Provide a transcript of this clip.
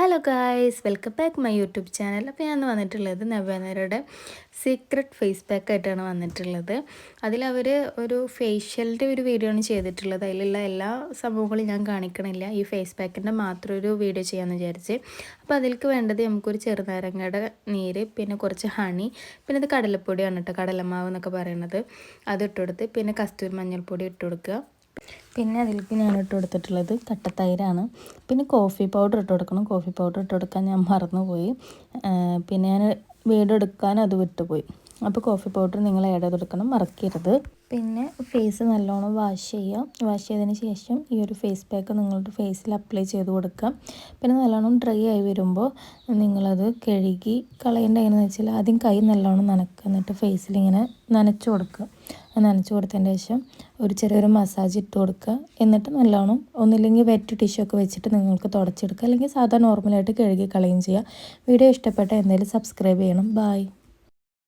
Hello guys, welcome back my YouTube channel. അപ്പോൾ ഞാൻ വന്നിട്ടുള്ളത് നവ്യാനരുടെ സീക്രട്ട് ഫേസ് പാക്ക് ആയിട്ടാണ് വന്നിട്ടുള്ളത്. അതിലവർ ഒരു ഫേഷ്യലിൻ്റെ ഒരു വീഡിയോ ആണ് ചെയ്തിട്ടുള്ളത്. അതിലുള്ള എല്ലാ സംഭവങ്ങളും ഞാൻ കാണിക്കണില്ല. ഈ ഫേസ് പാക്കിൻ്റെ മാത്രം ഒരു വീഡിയോ ചെയ്യാമെന്ന് വിചാരിച്ച്. അപ്പോൾ അതിലേക്ക് വേണ്ടത് നമുക്കൊരു ചെറുനാരങ്ങയുടെ നീര്, പിന്നെ കുറച്ച് ഹണി, പിന്നെ ഇത് കടലപ്പൊടിയാണ് കേട്ടോ, കടലമാവ് എന്നൊക്കെ പറയുന്നത്. അത് ഇട്ട് കൊടുത്ത് പിന്നെ കസ്തൂരി മഞ്ഞൾപ്പൊടി ഇട്ട് കൊടുക്കുക. പിന്നെ അതിലേക്ക് ഞാൻ ഇട്ട് കൊടുത്തിട്ടുള്ളത് കട്ടത്തൈരാണ്. പിന്നെ കോഫി പൗഡർ ഇട്ട് കൊടുക്കണം. കോഫി പൗഡർ ഇട്ട് കൊടുക്കാൻ ഞാൻ മറന്നുപോയി. പിന്നെ ഞാൻ വീഡിയോ എടുക്കാൻ അത് വിട്ടുപോയി. അപ്പോൾ കോഫി പൗഡർ നിങ്ങൾ ആഡ് ചെയ്ത് കൊടുക്കണം, മറക്കരുത്. പിന്നെ ഫേസ് നല്ലോണം വാഷ് ചെയ്യുക. വാഷ് ചെയ്തതിന് ശേഷം ഈ ഒരു ഫേസ് പാക്ക് നിങ്ങളുടെ ഫേസിൽ അപ്ലൈ ചെയ്ത് കൊടുക്കുക. പിന്നെ നല്ലോണം ഡ്രൈ ആയി വരുമ്പോൾ നിങ്ങളത് കഴുകി കളയേണ്ട എങ്ങനെയാണെന്ന് വെച്ചാൽ ആദ്യം കൈ നല്ലോണം നനക്കുക, എന്നിട്ട് ഫേസിലിങ്ങനെ നനച്ചു കൊടുക്കുക. നനച്ചു കൊടുത്തതിന് ശേഷം ഒരു ചെറിയൊരു മസാജ് ഇട്ട് കൊടുക്കുക. എന്നിട്ട് നല്ലോണം ഒന്നില്ലെങ്കിൽ വെറ്റ് ടിഷ്യൂ ഒക്കെ വെച്ചിട്ട് നിങ്ങൾക്ക് തുടച്ചെടുക്കുക, അല്ലെങ്കിൽ സാധാരണ നോർമലായിട്ട് കഴുകി കളയുകയും ചെയ്യുക. വീഡിയോ ഇഷ്ടപ്പെട്ട എന്തായാലും സബ്സ്ക്രൈബ് ചെയ്യണം. ബൈ.